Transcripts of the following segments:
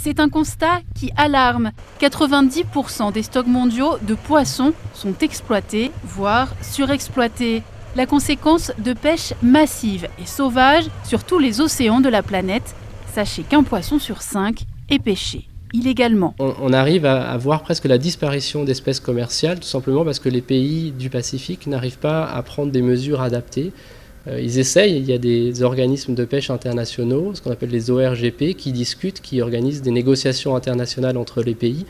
C'est un constat qui alarme. 90% des stocks mondiaux de poissons sont exploités, voire surexploités. La conséquence de pêche massive et sauvage sur tous les océans de la planète. Sachez qu'un poisson sur 5 est pêché illégalement. On arrive à voir presque la disparition d'espèces commerciales, tout simplement parce que les pays du Pacifique n'arrivent pas à prendre des mesures adaptées. Ils essayent, il y a des organismes de pêche internationaux, ce qu'on appelle les ORGP, qui discutent, qui organisent des négociations internationales entre les pays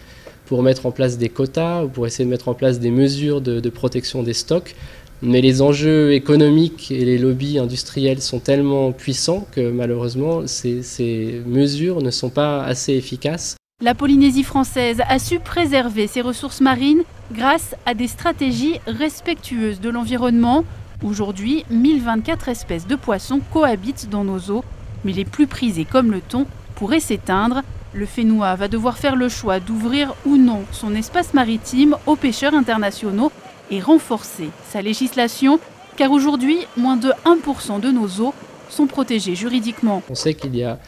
pour mettre en place des quotas ou pour essayer de mettre en place des mesures de protection des stocks. Mais les enjeux économiques et les lobbies industriels sont tellement puissants que malheureusement ces mesures ne sont pas assez efficaces. La Polynésie française a su préserver ses ressources marines grâce à des stratégies respectueuses de l'environnement. Aujourd'hui, 1024 espèces de poissons cohabitent dans nos eaux, mais les plus prisées comme le thon pourraient s'éteindre. Le Fénois va devoir faire le choix d'ouvrir ou non son espace maritime aux pêcheurs internationaux et renforcer sa législation, car aujourd'hui, moins de 1% de nos eaux sont protégées juridiquement. On sait qu'il y a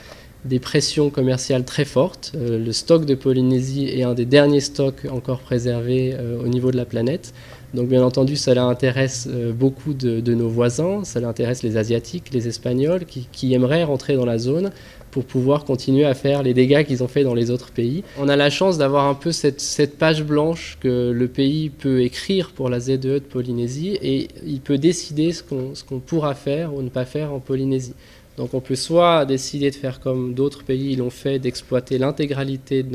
des pressions commerciales très fortes. Le stock de Polynésie est un des derniers stocks encore préservés au niveau de la planète. Donc bien entendu, cela intéresse beaucoup de nos voisins, cela intéresse les Asiatiques, les Espagnols, qui aimeraient rentrer dans la zone pour pouvoir continuer à faire les dégâts qu'ils ont fait dans les autres pays. On a la chance d'avoir un peu cette page blanche que le pays peut écrire pour la ZEE de Polynésie et il peut décider ce qu'on pourra faire ou ne pas faire en Polynésie. Donc on peut soit décider de faire comme d'autres pays l'ont fait, d'exploiter l'intégralité de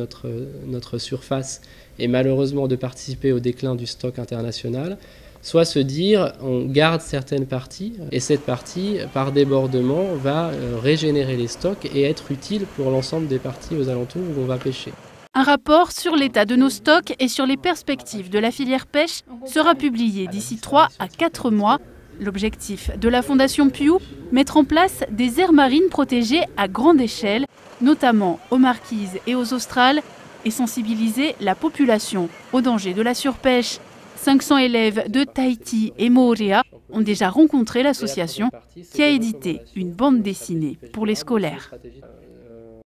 notre surface et malheureusement de participer au déclin du stock international, soit se dire on garde certaines parties et cette partie, par débordement, va régénérer les stocks et être utile pour l'ensemble des parties aux alentours où on va pêcher. Un rapport sur l'état de nos stocks et sur les perspectives de la filière pêche sera publié d'ici 3 à 4 mois. L'objectif de la Fondation Piu, mettre en place des aires marines protégées à grande échelle, notamment aux marquises et aux australes, et sensibiliser la population aux dangers de la surpêche. 500 élèves de Tahiti et Moorea ont déjà rencontré l'association qui a édité une bande dessinée pour les scolaires.